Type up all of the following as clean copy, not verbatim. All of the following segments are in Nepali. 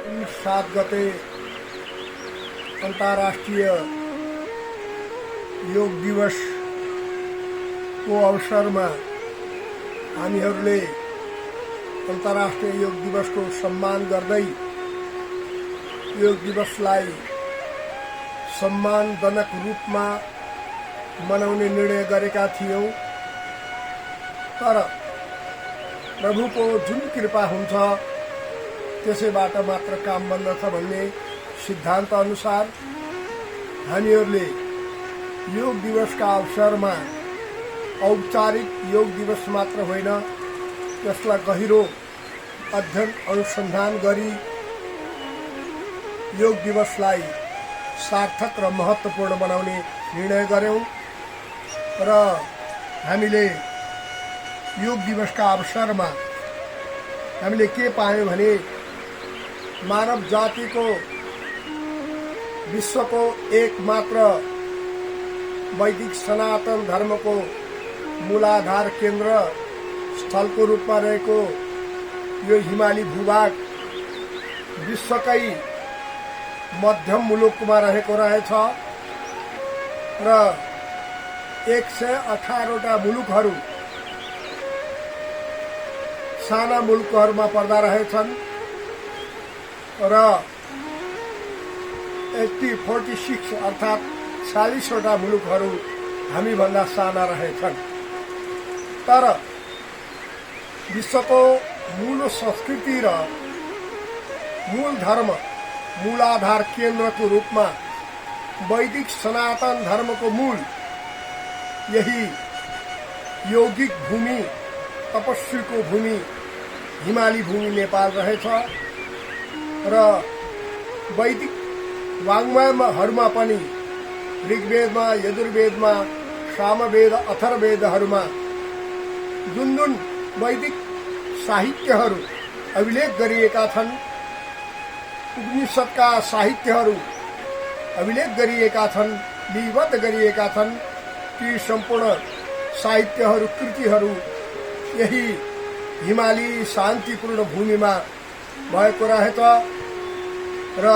7 गते अन्तर्राष्ट्रिय योग दिवस को अवसरमा हामीहरूले अन्तर्राष्ट्रिय योग दिवस को सम्मान गर्दै योग दिवसलाई सम्मानजनक रूपमा मनाउने निर्णय गरेका थियौं। तर प्रभुको जुन कृपा हुन्छ त्यसैबाट मात्र काम बन्दछ भन्ने सिद्धान्त अनुसार हामीहरूले योग दिवसका अवसरमा औपचारिक योग दिवस मात्र होइन, त्यसलाई गहिरो अध्ययन अनुसन्धान गरी योग दिवसलाई सार्थक र महत्त्वपूर्ण बनाउने निर्णय गर्यौं। र हामीले योग दिवसका अवसरमा हामीले के पायौं भने मानव जातिको विश्वको एकमात्र वैदिक सनातन धर्मको मूलाधार केन्द्र स्थलको रूपमा रहेको यो हिमाली भूभाग विश्वकै मध्यम मुलुकमा रहेको रहेछ र 118वटा मुलुकहरू साना मुलुकहरूमा पर्दा रहेछन् र 46 अर्थात 40वटा मुलुकहरू हामीभन्दा साना रहेछन्। तर विश्वको मूल संस्कृति र मूल धर्म मूलाधार केन्द्रको रूपमा वैदिक सनातन धर्मको मूल यही यौगिक भूमि तपस्वीको भूमि हिमाली भूमि नेपाल रहेछ र वैदिक वाङ्मयहरूमा पनि ऋग्वेदमा यजुर्वेदमा सामवेद अथर्ववेदहरूमा जुन जुन वैदिक साहित्यहरू अभिलेख गरिएका छन्, उपनिषदका साहित्यहरू अभिलेख गरिएका छन्, लिपिबद्ध गरिएका छन्, ती सम्पूर्ण साहित्यहरू कृतिहरू यही हिमाली शान्तिपूर्ण भूमिमा भएको रहेछ र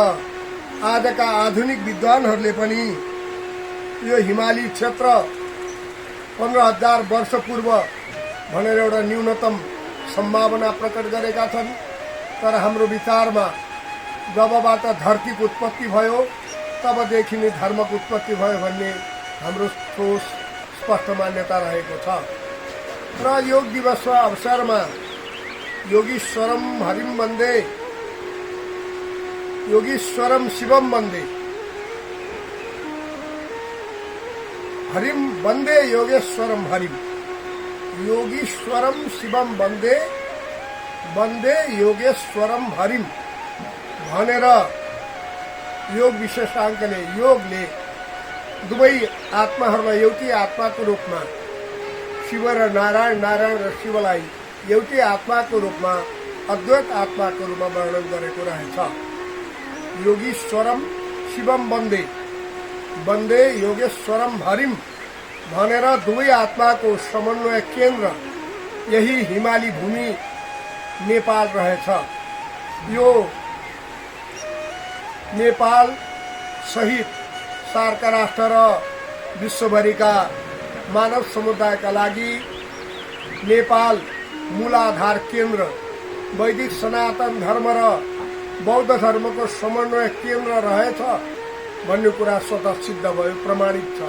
आजका आधुनिक विद्वानहरूले पनि यो हिमाली क्षेत्र 15,000 वर्ष पूर्व भनेर एउटा न्यूनतम सम्भावना प्रकट गरेका छन्। तर हाम्रो विचारमा जबबाट धरतीको उत्पत्ति भयो तबदेखि नै धर्मको उत्पत्ति भयो भन्ने हाम्रो ठोस स्पष्ट मान्यता रहेको छ। र योग दिवसको अवसरमा योगीश्वरम हरिम वन्दे योगीश्वरम शिवम वन्दे हरिम वन्दे योगेश्वरम हरिम योगीश्वरम शिवम वन्दे वन्दे योगेश्वरम हरिम भनेर योग विशेषाङ्कले योगले दुवै आत्माहरूलाई एउटै आत्माको रूपमा शिव र नारायण, नारायण र शिवलाई एउटै आत्माको रूपमा अद्वैत आत्माको रूपमा वर्णन गरेको रहेछ। योगीश्वरम शिवम वन्दे वन्दे योगेश्वरम हरिम भनेर दुवै आत्माको समन्वय केन्द्र यही हिमाली भूमि नेपाल रहेछ। यो नेपाल सहित सार्क राष्ट्र र विश्वभरिका मानव समुदायका लागि नेपाल मूलाधार केन्द्र वैदिक सनातन धर्म र बौद्ध धर्मको समन्वय केन्द्र रहेछ भन्ने कुरा स्वतः सिद्ध भयो, प्रमाणित छ।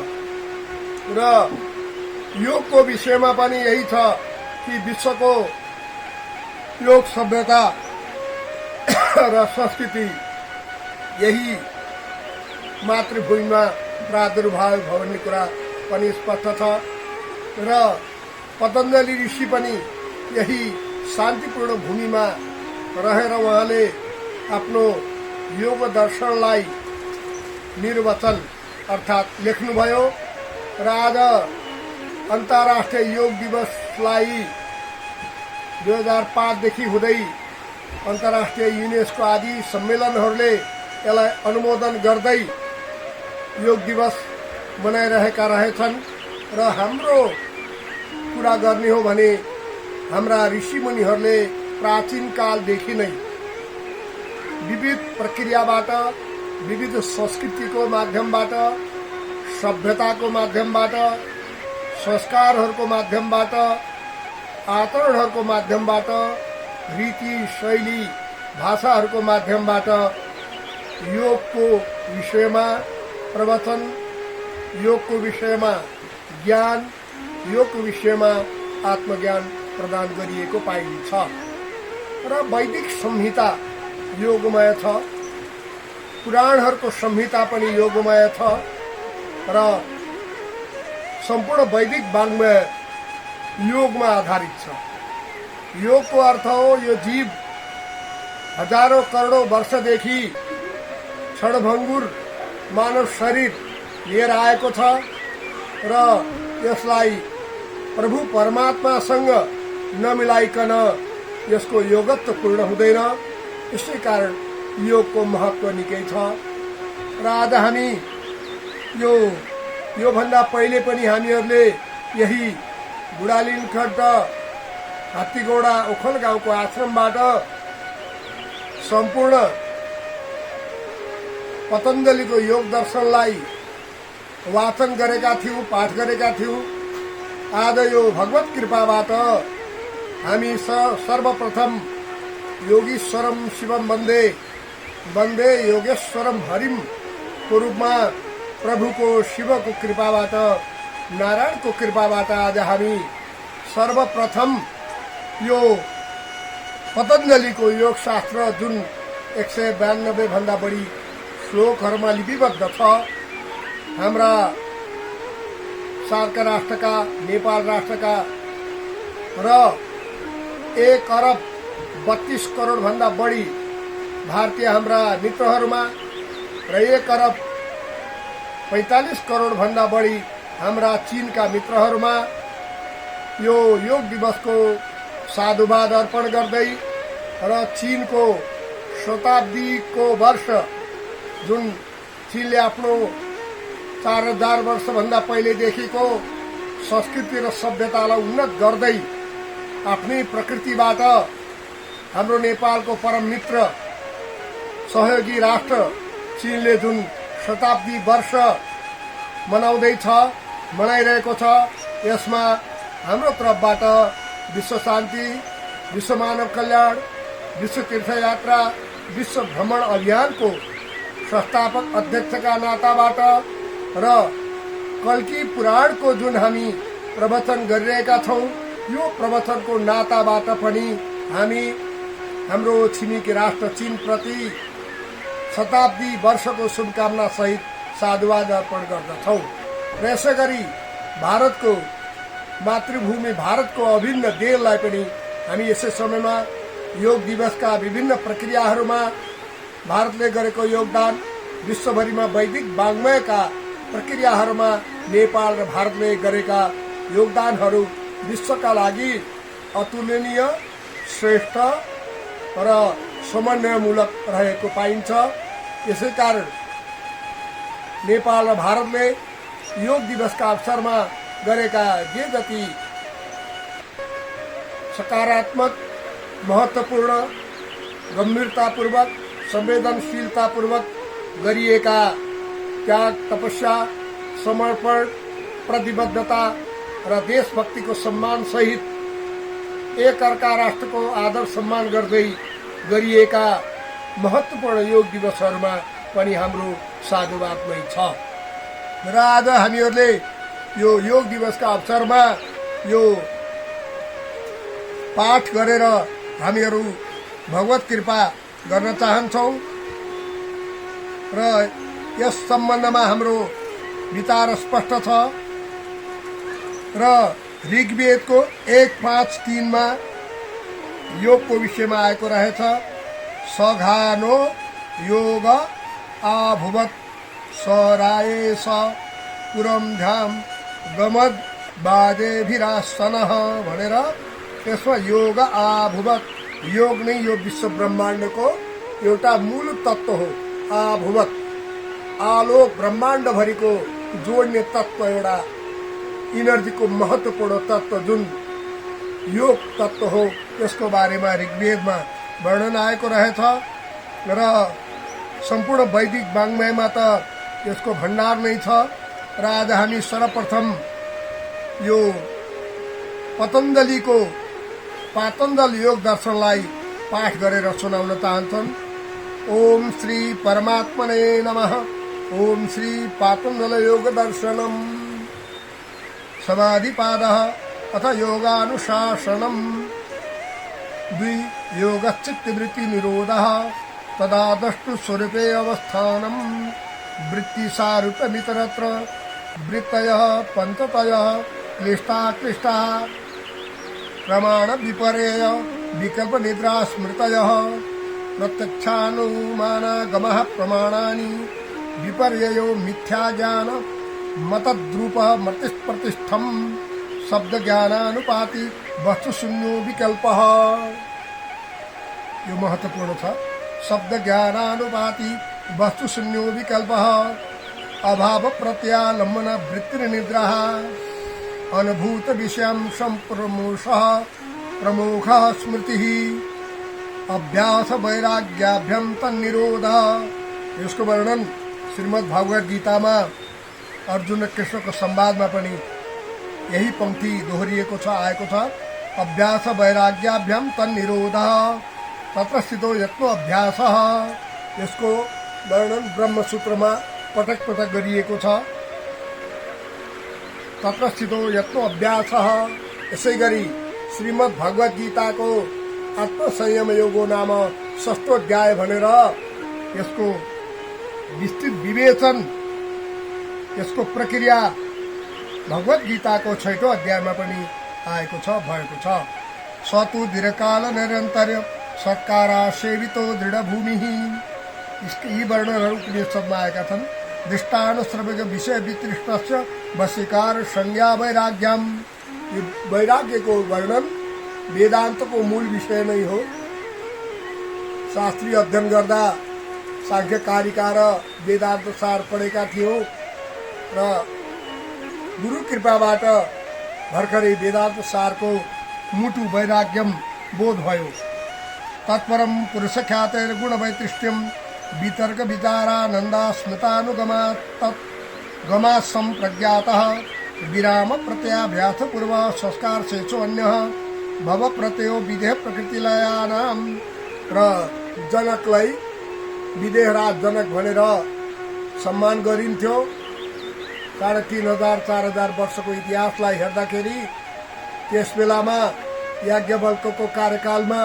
र योगको विषयमा पनि यही छ कि विश्वको योग सभ्यता र संस्कृति यही मातृभूमिमा प्रादुर्भाव भयो भन्ने कुरा पनि स्पष्ट छ। र पतञ्जलि ऋषि पनि यही शान्तिपूर्ण भूमिमा रहेर उहाँले आफ्नो योग दर्शनलाई निर्वचन अर्थात लेख्नुभयो। र आज अन्तर्राष्ट्रिय योग दिवसलाई 2005 देखि हुँदै अन्तर्राष्ट्रिय युनेस्को आदि सम्मेलनहरूले यसलाई अनुमोदन गर्दै योग दिवस मनाइरहेका रहेछन्। र हाम्रो कुरा गर्ने हो भने हाम्रा ऋषिमुनिहरूले प्राचीन कालदेखि नै विविध प्रक्रियाबाट, विविध संस्कृतिको माध्यमबाट, सभ्यताको माध्यमबाट, संस्कारहरूको माध्यमबाट, आचरणहरूको माध्यमबाट, रीति शैली भाषाहरूको माध्यमबाट योगको विषयमा प्रवचन, योगको विषयमा ज्ञान, योगको विषयमा आत्मज्ञान प्रदान गरिएको पाइन्छ। र वैदिक संहिता योगमय छ, पुराणहरूको संहिता पनि योगमय छ र सम्पूर्ण वैदिक वाङ्मय योगमा आधारित छ। योगको अर्थ हो यो जीव हजारौं करोडौं वर्षदेखि क्षणभङ्गुर मानव शरीर लिएर आएको छ र यसलाई प्रभु परमात्मासँग नमिलाइकन यसको योगत्व पूर्ण हुँदैन। यसै कारण योगको महत्व निकै छ र आज हामी योभन्दा पहिले पनि हामीहरूले यही बुढालिन खड्ड हात्तीगौडा ओखल गाउँको आश्रमबाट सम्पूर्ण पतञ्जलिको योग दर्शनलाई वाचन गरेका थियौं, पाठ गरेका थियौं। आज यो भगवत कृपाबाट हामी सर्वप्रथम योगीश्वरम शिवम वन्दे वन्दे योगेश्वरम हरिम को रूपमा प्रभुको शिवको कृपाबाट, नारायणको कृपाबाट आज हामी सर्वप्रथम यो पतञ्जलिको योग शास्त्र जुन 192 भन्दा बढी श्लोकहरूमा लिपिबद्ध छ, हाम्रा सार्क राष्ट्रका, नेपाल राष्ट्रका र 1 अरब 32 करोड भन्दा बढी भारतीय हाम्रा मित्रहरूमा र 1 अरब 45 करोड भन्दा बढी हाम्रा चीनका मित्रहरूमा यो योग दिवसको साधुवाद अर्पण गर्दै र चीनको शताब्दीको वर्ष जुन चीनले आफ्नो 4000 वर्षभन्दा पहिलेदेखिको संस्कृति र सभ्यतालाई उन्नत गर्दै आफ्नै प्रकृतिबाट हाम्रो नेपालको परम मित्र सहयोगी राष्ट्र चीनले जुन शताब्दी वर्ष मनाइरहेको छ, यसमा हाम्रो तर्फबाट विश्व शान्ति, विश्व मानव कल्याण, विश्व तीर्थयात्रा, विश्व भ्रमण अभियानको संस्थापक अध्यक्षका नाताबाट र कल्की पुराणको जुन हामी प्रवचन गरिरहेका छौं, यो प्रवचनको नाताबाट पनि हामी हाम्रो छिमेकी राष्ट्र चीन प्रति शताब्दी वर्षको शुभकामना सहित साधुवाद अर्पण गर्दछौं। र यसै गरी भारतको मातृभूमि, भारतको अभिन्न देशलाई पनि हामी यसै समयमा योग दिवसका विभिन्न प्रक्रियाहरूमा भारतले गरेको योगदान, विश्वभरिमा वैदिक वाङ्मयका प्रक्रियाहरूमा नेपाल र भारतले गरेका योगदानहरू विश्वका लागि अतुलनीय, श्रेष्ठ र समन्वयमूलक रहेको पाइन्छ। यसै कारण नेपाल र भारतले योग दिवसका अवसरमा गरेका जे जति सकारात्मक, महत्त्वपूर्ण, गम्भीरतापूर्वक, संवेदनशीलतापूर्वक गरिएका त्याग, तपस्या, समर्पण, प्रतिबद्धता र देशभक्तिको सम्मान सहित एक अर्का राष्ट्रको आदर सम्मान गर्दै गरिएका महत्त्वपूर्ण योग दिवसहरूमा पनि हाम्रो साधुवादमै छ। र आज हामीहरूले यो योग दिवसका अवसरमा यो पाठ गरेर हामीहरू भगवत कृपा गर्न चाहन्छौं र यस सम्बन्धमा हाम्रो विचार स्पष्ट छ र ऋग्वेदको 1:5-3 मा योगको विषयमा आएको रहेछ। सघानो योग आभुवत् सरायेश पुरमध्याम गमद बाजेभिरासनः भनेर त्यसमा योग आभुवत्, योग नै यो विश्व ब्रह्माण्डको एउटा मूल तत्व हो। आभुवत्, आलोक ब्रह्माण्डभरिको जोड्ने तत्व, एउटा इनर्जीको महत्त्वपूर्ण तत्व जुन योग तत्व हो, त्यसको बारेमा ऋग्वेदमा वर्णन आएको रहेछ। र सम्पूर्ण वैदिक वाङ्मयमा त यसको भण्डार नै छ र आज हामी सर्वप्रथम यो पतञ्जलिको पातञ्जल योग दर्शनलाई पाठ गरेर सुनाउन चाहन्छन्। ओम श्री परमात्मने नमः। ओम श्री पातञ्जल योग दर्शनम समाधिपादः अथ योगानुशासनम 2 योगश्चित्तवृत्ति निरोधः तदा द्रष्टु स्वरूपे अवस्थानम वृत्तिसारूप्यमितरत्र वृत्तयः पञ्चतयः क्लिष्टाक्लिष्टाः प्रमाण विपर्यय विकल्प निद्रा स्मृतयः प्रत्यक्षानुमानागमः प्रमाणानि विपर्ययो मिथ्या ज्ञान मतद्रूपः मतिप्रतिष्ठम शब्द ज्ञानानुपाति वस्तु शून्यो विकल्पः। यो महत्वपूर्ण छ। शब्द ज्ञानानुपाति वस्तु शून्यो विकल्पः अभाव प्रत्यालम्बन वृत्तिर्निद्राः अनुभूत विषयं संप्रमोषः प्रमुखः स्मृतिः अभ्यास वैराग्याभ्यम तन्निरोधः। यसको वर्णन श्रीमद् भागवत गीतामा अर्जुन र कृष्णको संवादमा पनि यही पंक्ति दोहोरिएको छ, आएको छ। अभ्यास वैराग्याभ्यम तन्निरोधः तत्र स्थितो यत्नो अभ्यासः। यसको वर्णन ब्रह्मसूत्रमा पटक पटक गरिएको छ। तत्र स्थितो यत्नो अभ्यासः। यसै गरी श्रीमद् भगवत गीताको आत्मसंयम योगो नाम 6औं अध्याय भनेर यसको विस्तृत विवेचन, यसको प्रक्रिया भगवत गीताको 6औं अध्यायमा पनि आएको छ, भएको छ। सतु दीर्घकाल निरन्तर सत्कारा सेवितो दृढ भूमि। यी वर्णनहरू उपनिषदमा आएका छन्। दृष्टानुश्रवक विषय वितृष्टस्य वशीकार संज्ञा वैराग्यम। यो वैराग्यको वर्णन वेदान्तको मूल विषय नै हो। शास्त्रीय अध्ययन गर्दा सांख्य कारिका र वेदान्त सार पढेका थियौं र गुरु कृपाबाट भर्खरै वेदान्त सारको मुटु वैराग्यम बोध भयो। तत्परम पुरुष ख्यातेर गुण वैतृष्ट्यम वितर्क विचारानन्दा स्मृतानुगमा तत्गमा संप्रज्ञातः विराम प्रत्याभ्यास पूर्व संस्कार शेषो अन्यः भव प्रत्ययो विदेह प्रकृतिलयानाम। र जनकलाई विदेहराज जनक भनेर सम्मान गरिन्थ्यो। 3,500-4,000 वर्षको इतिहासलाई हेर्दाखेरि त्यस बेलामा याज्ञवल्क्यको कार्यकालमा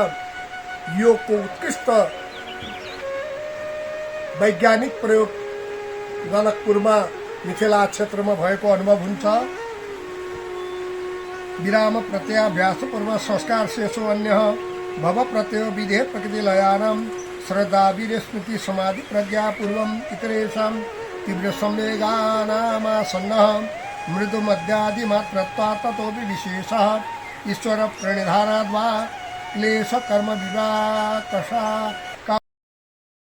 योगको उत्कृष्ट वैज्ञानिक प्रयोग जनकपुरमा मिथिला क्षेत्रमा भएको अनुभव हुन्छ। विराम प्रत्याभ्यास पूर्व संस्कार शेषो अन्यः भव प्रत्ययो विधेय प्रकृति लयानाम श्रद्धा वीर स्मृति समाधि प्रज्ञा पूर्वम इतरेषां तीव्र संवेगानामासन्नः मृदु मध्यादि मात्रत्वा ततोपि विशेषः ईश्वर प्रणिधानाद्वा क्लेश कर्म विवाकषा